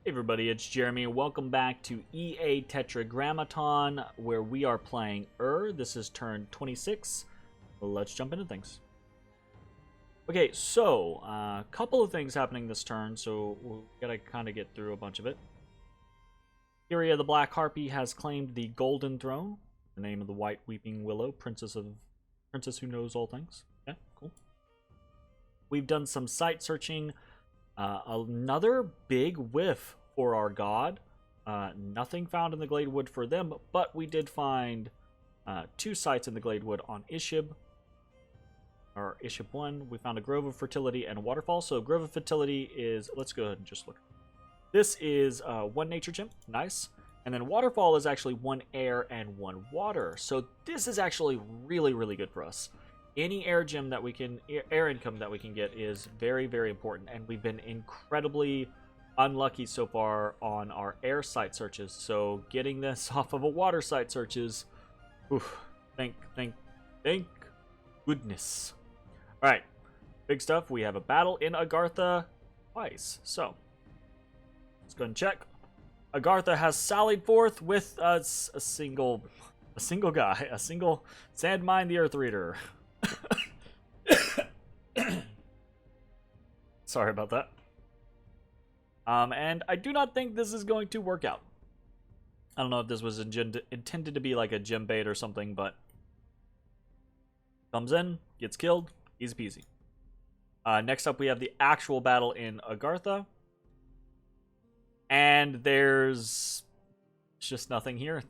Hey everybody, it's Jeremy. Welcome back to EA Tetragrammaton, where we are playing This is turn 26. Let's jump into things. Okay, so a couple of things happening this turn, so we gotta kind of get through a bunch of it. Kyria the Black Harpy has claimed the Golden Throne, the name of the White Weeping Willow, Princess who knows all things. Yeah, cool. We've done some site searching. Another big whiff for our god. Nothing found in the Gladewood for them, but we did find 2 sites in the Gladewood on Ishib. Or Ishib 1. We found a Grove of Fertility and a Waterfall. So Grove of Fertility is... Let's go ahead and just look. This is 1 nature gem. Nice. And then Waterfall is actually 1 air and 1 water. So this is actually really, really good for us. Any air income that we can get is very, very important, and we've been incredibly unlucky so far on our air site searches. So getting this off of a water site searches, oof, thank goodness. All right, big stuff. We have a battle in Agartha twice. So let's go and check. Agartha has sallied forth with a single guy, a single Sandmine the Earth Reader. Sorry about that. And I do not think this is going to work out. I don't know if this was intended to be like a gem bait or something, but comes in, gets killed, easy peasy. Next up, we have the actual battle in Agartha, and there's just nothing here.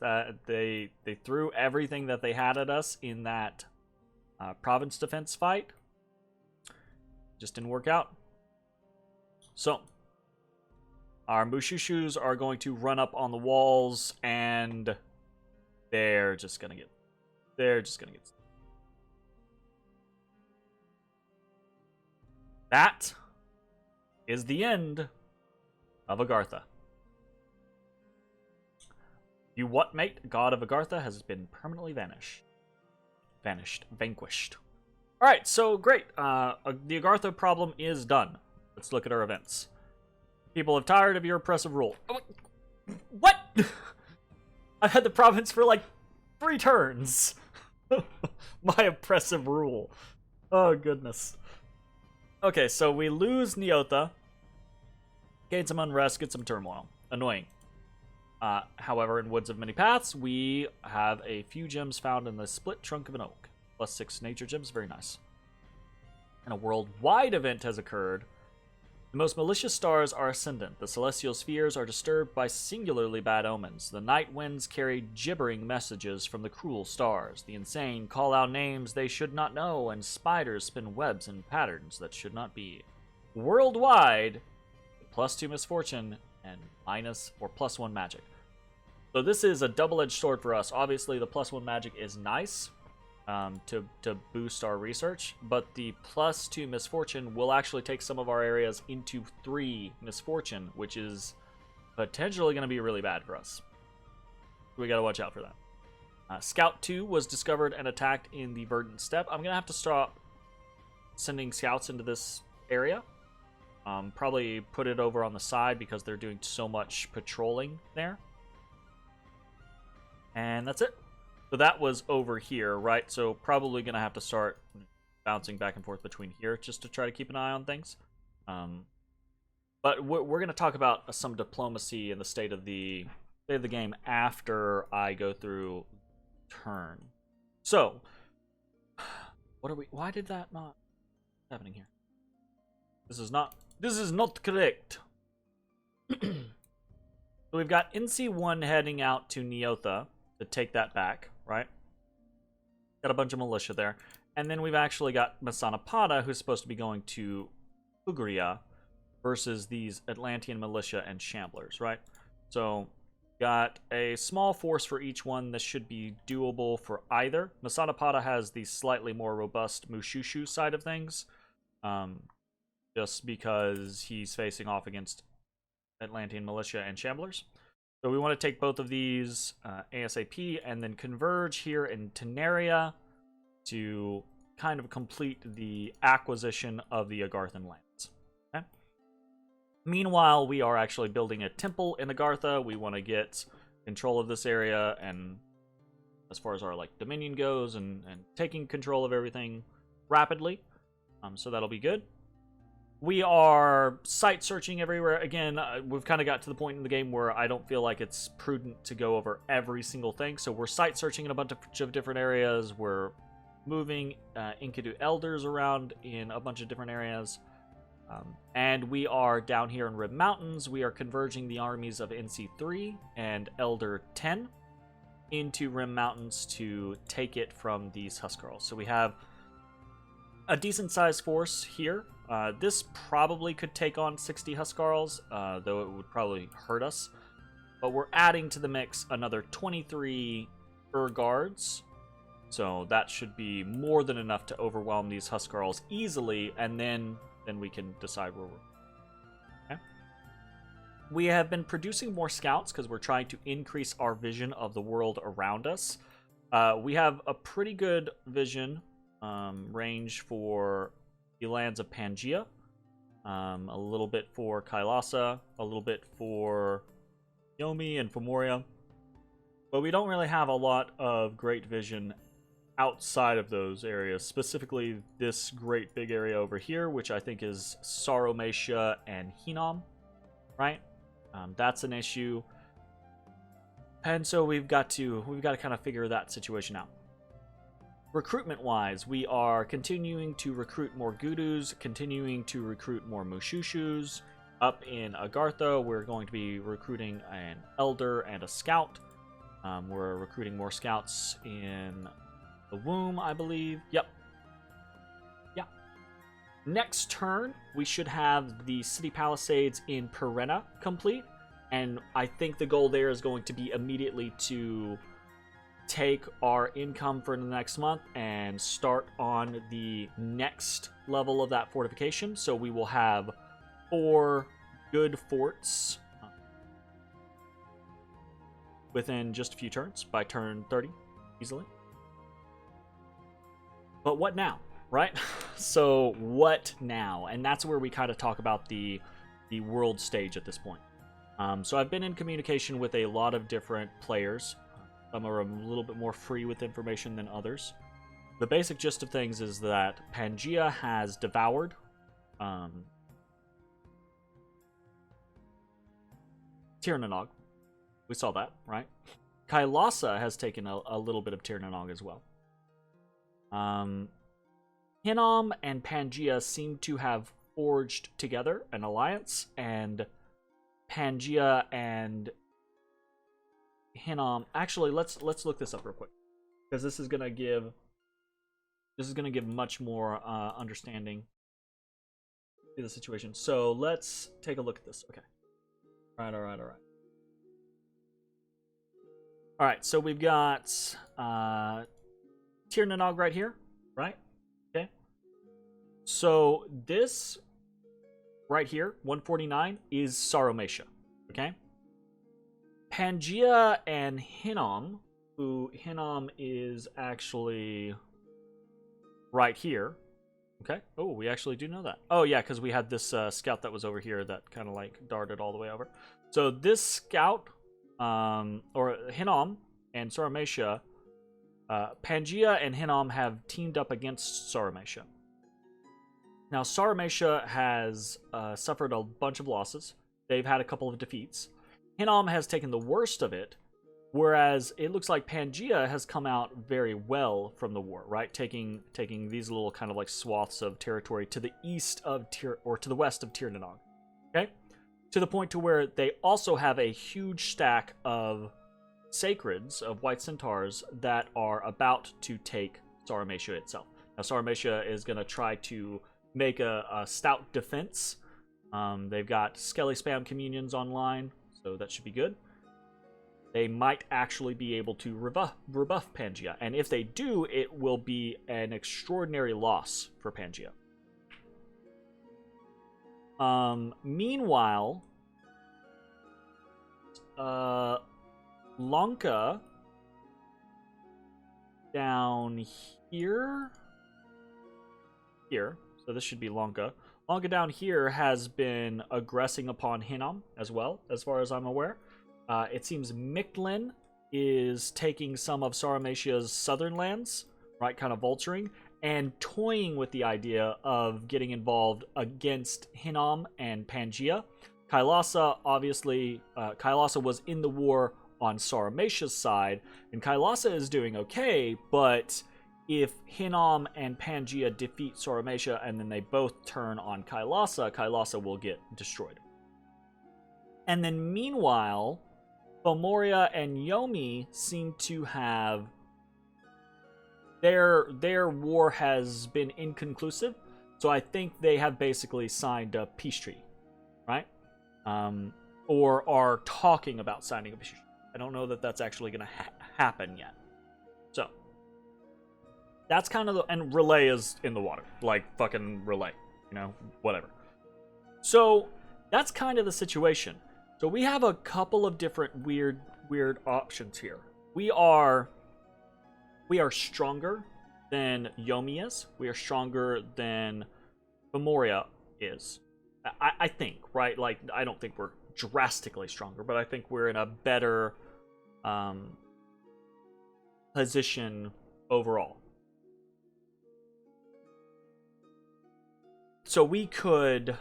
They threw everything that they had at us in that province defense fight. Just didn't work out. So our Mushushus are going to run up on the walls, and they're just gonna get that is the end of Agartha. You what, mate? God of Agartha has been permanently vanquished. Alright, so great. The Agartha problem is done. Let's look at our events. People have tired of your oppressive rule. What? I've had the province for like 3 turns. My oppressive rule. Oh, goodness. Okay, so we lose Neotha. Gain some unrest, get some turmoil. Annoying. However, in Woods of Many Paths, we have a few gems found in the split trunk of an oak. +6 nature gems, very nice. And a worldwide event has occurred. The most malicious stars are ascendant. The celestial spheres are disturbed by singularly bad omens. The night winds carry gibbering messages from the cruel stars. The insane call out names they should not know, and spiders spin webs in patterns that should not be. Worldwide, +2 misfortune and +1 magic. So this is a double-edged sword for us. Obviously, the +1 magic is nice to boost our research, but the +2 misfortune will actually take some of our areas into 3 misfortune, which is potentially going to be really bad for us. We got to watch out for that. Scout 2 was discovered and attacked in the Verdant Steppe. I'm going to have to stop sending scouts into this area. Probably put it over on the side because they're doing so much patrolling there. And that's it. So that was over here, right? So probably going to have to start bouncing back and forth between here just to try to keep an eye on things. But we're going to talk about some diplomacy and the state of the game after I go through turn. So, what are we? Why did that not happening here? This is not correct. So we've got NC1 heading out to Neotha to take that back, right? Got a bunch of militia there. And then we've actually got Masanapada, who's supposed to be going to Ugria versus these Atlantean militia and Shamblers, right? So got a small force for each one. This should be doable for either. Masanapada has the slightly more robust Mushushu side of things. Just because he's facing off against Atlantean militia and Shamblers. So we want to take both of these ASAP and then converge here in Tenaria to kind of complete the acquisition of the Agarthan lands. Okay? Meanwhile, we are actually building a temple in Agartha. We want to get control of this area, and as far as our like dominion goes, and taking control of everything rapidly. So that'll be good. We are site searching everywhere. Again, we've kind of got to the point in the game where I don't feel like it's prudent to go over every single thing. So we're site searching in a bunch of different areas. We're moving Enkidu elders around in a bunch of different areas. And we are down here in Rib Mountains. We are converging the armies of NC3 and Elder 10 into Rim Mountains to take it from these Huskarls. So we have a decent-sized force here. This probably could take on 60 Huskarls, though it would probably hurt us. But we're adding to the mix another 23 Guards. So that should be more than enough to overwhelm these Huskarls easily, and then we can decide where we're... Okay. We have been producing more scouts because we're trying to increase our vision of the world around us. We have a pretty good vision range for the lands of Pangaea, a little bit for Kailasa, a little bit for Yomi and Fomoria, but we don't really have a lot of great vision outside of those areas, specifically this great big area over here, which I think is Sauromatia and Hinnom, right? That's an issue, and so we've got to kind of figure that situation out. Recruitment-wise, we are continuing to recruit more Gudus, continuing to recruit more Mushushus. Up in Agartha, we're going to be recruiting an Elder and a Scout. We're recruiting more Scouts in the Womb, I believe. Yep. Yeah. Next turn, we should have the City Palisades in Perenna complete. And I think the goal there is going to be immediately to take our income for the next month and start on the next level of that fortification. So we will have 4 good forts within just a few turns, by turn 30 easily. But what now, right? So what now? And that's where we kind of talk about the world stage at this point. So I've been in communication with a lot of different players. Some are a little bit more free with information than others. The basic gist of things is that Pangaea has devoured Tirnanog. We saw that, right? Kailasa has taken a little bit of Tirnanog as well. Hinnom and Pangaea seem to have forged together an alliance, and Pangaea and Hinnom. Actually, let's look this up real quick, because this is gonna give much more understanding to the situation. So let's take a look at this. Okay. All right. So we've got Tirnanog right here, right? Okay. So this right here, 149, is Sauromatia. Okay. Pangaea and Hinnom, who Hinnom is actually right here. Okay. Oh, we actually do know that. Oh, yeah, because we had this scout that was over here that kind of like darted all the way over. So this scout, or Hinnom and Sauromatia, Pangaea and Hinnom have teamed up against Sauromatia. Now, Sauromatia has suffered a bunch of losses. They've had a couple of defeats. Hinnom has taken the worst of it, whereas it looks like Pangaea has come out very well from the war, right? Taking these little kind of like swaths of territory to the east of to the west of Tirnanog, okay? To the point to where they also have a huge stack of sacreds, of white centaurs, that are about to take Sauromatia itself. Now, Sauromatia is going to try to make a stout defense. They've got Skelly Spam Communions online, so that should be good. They might actually be able to rebuff Pangaea, and if they do, it will be an extraordinary loss for Pangaea. Meanwhile, Lanka down here, so this should be Lanka. Manga down here has been aggressing upon Hinnom as well, as far as I'm aware. It seems Mictlan is taking some of Saramatia's southern lands, right, kind of vulturing, and toying with the idea of getting involved against Hinnom and Pangaea. Kailasa, obviously, Kailasa was in the war on Saramatia's side, and Kailasa is doing okay, but if Hinnom and Pangaea defeat Saramatia and then they both turn on Kailasa, Kailasa will get destroyed. And then meanwhile, Fomoria and Yomi seem to have their war has been inconclusive, so I think they have basically signed a peace treaty, right? Or are talking about signing a peace treaty. I don't know that that's actually going to happen yet. So that's kind of the, and Relay is in the water, like fucking Relay, you know, whatever. So that's kind of the situation. So we have a couple of different weird options here. We are stronger than Yomi is. We are stronger than Fomoria is. I think, right? Like, I don't think we're drastically stronger, but I think we're in a better position overall. So we could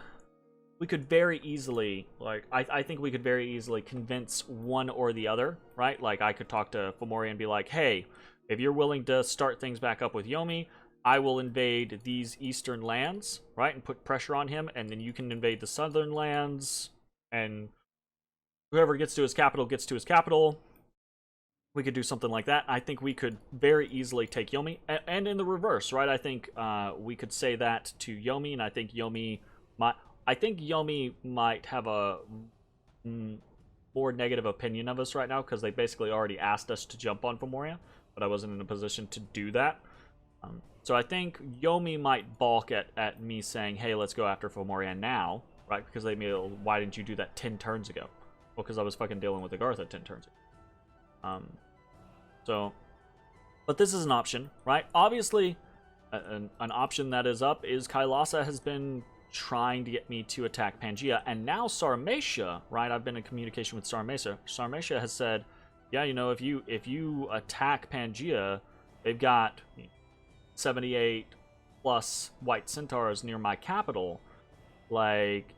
very easily, like, I think we could very easily convince one or the other, right? Like, I could talk to Fomoria and be like, hey, if you're willing to start things back up with Yomi, I will invade these eastern lands, right? And put pressure on him, and then you can invade the southern lands, and whoever gets to his capital gets to his capital. We could do something like that. I think we could very easily take Yomi, and in the reverse, right? I think we could say that to Yomi, and I think Yomi might have a more negative opinion of us right now, because they basically already asked us to jump on Fomoria, but I wasn't in a position to do that. So I think Yomi might balk at me saying, hey, let's go after Fomoria now, right? Because they may, why didn't you do that 10 turns ago? Well, because I was fucking dealing with Agartha 10 turns ago. But this is an option, right? Obviously, an option that is up is Kailasa has been trying to get me to attack Pangaea, and now Sarmatia, right? I've been in communication with Sarmatia. Sarmatia has said, yeah, you know, if you attack Pangaea, they've got 78 plus white centaurs near my capital. Like,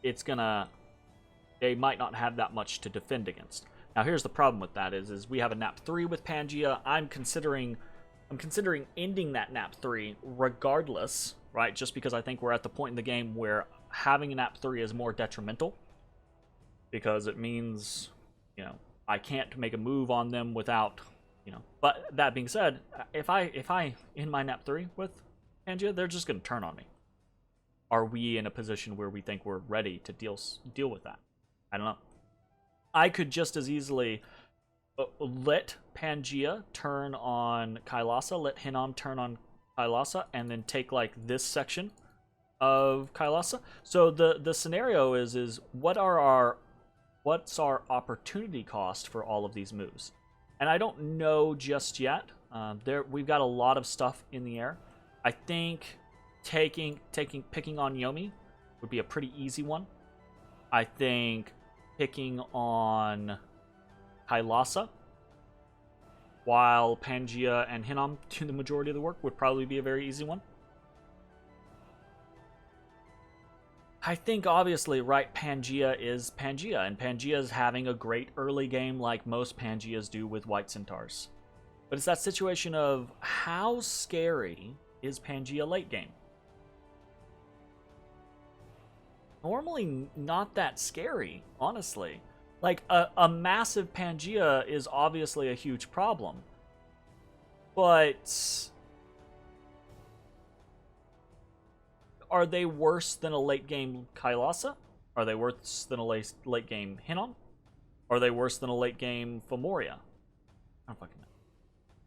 they might not have that much to defend against. Now, here's the problem with that is we have a nap 3 with Pangaea. I'm considering ending that nap 3 regardless, right? Just because I think we're at the point in the game where having a nap 3 is more detrimental, because it means, you know, I can't make a move on them without, you know. But that being said, if I end my nap 3 with Pangaea, they're just going to turn on me. Are we in a position where we think we're ready to deal with that? I don't know. I could just as easily let Pangaea turn on Kailasa, let Hinnom turn on Kailasa, and then take like this section of Kailasa. So the scenario is what's our opportunity cost for all of these moves? And I don't know just yet. We've got a lot of stuff in the air. I think picking on Yomi would be a pretty easy one. I think picking on Kailasa while Pangaea and Hinnom do the majority of the work would probably be a very easy one. I think, obviously, right, Pangaea is Pangaea, and Pangaea is having a great early game like most Pangaeas do with White Centaurs. But it's that situation of how scary is Pangaea late game? Normally not that scary, honestly. Like, a massive Pangaea is obviously a huge problem. But are they worse than a late game Kailasa? Are they worse than a late game Hinnom? Are they worse than a late game Fomoria? I don't fucking know.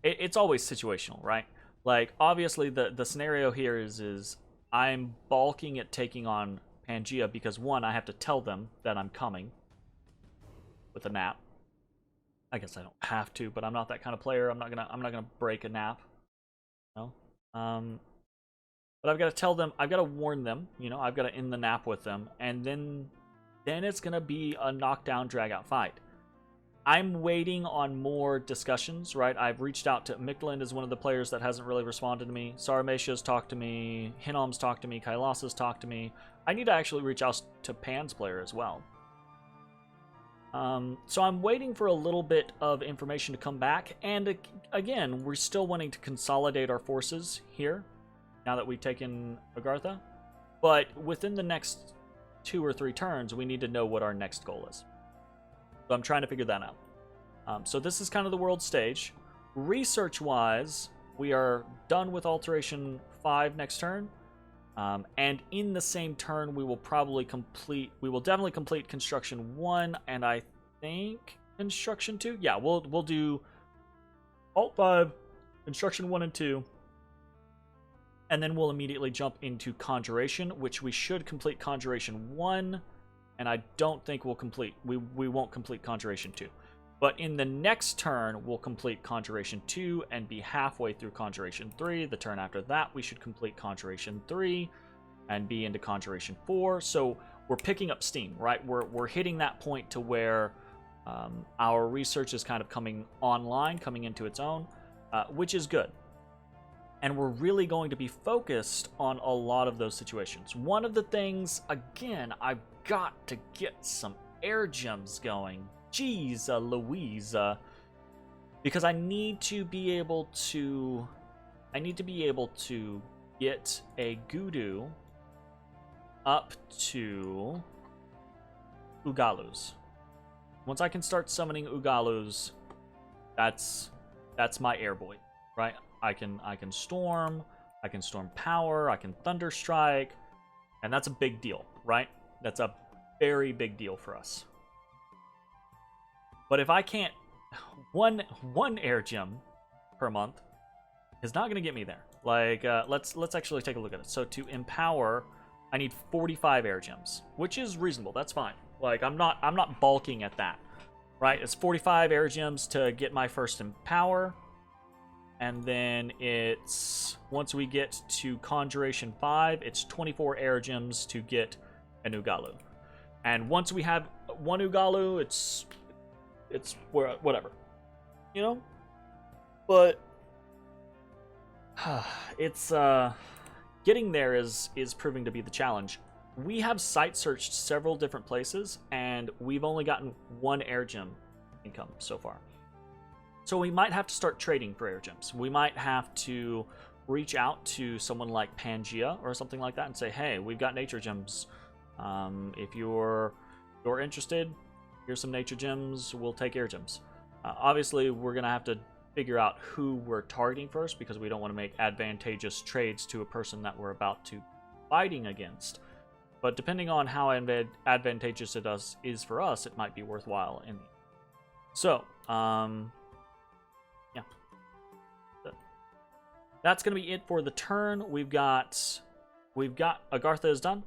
It's always situational, right? Like, obviously the scenario here is I'm balking at taking on Pangaea because, one, I have to tell them that I'm coming with a nap. I guess I don't have to, but I'm not that kind of player. I'm not gonna break a nap. No. But I've got to tell them, I've got to warn them, you know, I've got to end the nap with them, and then it's going to be a knockdown, drag-out fight. I'm waiting on more discussions, right? I've reached out to Mikland is one of the players that hasn't really responded to me. Saramesha's talked to me. Hinom's talked to me. Kailas's talked to me. I need to actually reach out to Pan's player as well. So I'm waiting for a little bit of information to come back. And again, we're still wanting to consolidate our forces here, now that we've taken Agartha. But within the next 2 or 3 turns, we need to know what our next goal is. So I'm trying to figure that out. So this is kind of the world stage. Research-wise, we are done with Alteration 5 next turn. And in the same turn, we will definitely complete Construction 1, and I think Construction 2? Yeah, we'll do Alt 5, Construction 1 and 2, and then we'll immediately jump into Conjuration, which we should complete Conjuration 1, and I don't think we won't complete Conjuration 2. But in the next turn, we'll complete Conjuration 2 and be halfway through Conjuration 3. The turn after that, we should complete Conjuration 3 and be into Conjuration 4. So we're picking up steam, right? We're hitting that point to where our research is kind of coming online, coming into its own, which is good. And we're really going to be focused on a lot of those situations. One of the things, again, I've got to get some air gems going. Jeez Louise. Because I need to be able to get a Gudu up to Ugalus. Once I can start summoning Ugalus, that's my air boy, right? I can storm, I can storm power, I can thunder strike, and that's a big deal, right? That's a very big deal for us. But if I can't, one air gem per month is not going to get me there. Like, let's actually take a look at it. So to empower, I need 45 air gems, which is reasonable. That's fine. Like, I'm not balking at that, right? It's 45 air gems to get my first empower, and then it's, once we get to Conjuration 5, it's 24 air gems to get an Ugalu. And once we have one Ugalu, it's whatever, you know? But it's getting there is proving to be the challenge. We have site searched several different places, and we've only gotten 1 air gem income so far. So we might have to start trading for air gems. We might have to reach out to someone like Pangea or something like that and say, hey, we've got nature gems. If you're interested, here's some nature gems, we'll take air gems. Obviously, we're going to have to figure out who we're targeting first, because we don't want to make advantageous trades to a person that we're about to fighting against. But depending on how advantageous it is for us, it might be worthwhile. So, yeah. That's going to be it for the turn. We've got Agartha is done.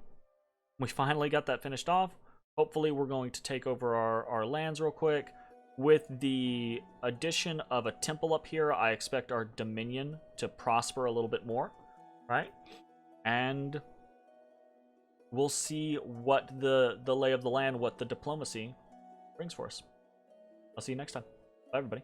We finally got that finished off. Hopefully we're going to take over our lands real quick. With the addition of a temple up here, I expect our dominion to prosper a little bit more, right? And we'll see what the lay of the land, what the diplomacy brings for us. I'll see you next time. Bye, everybody.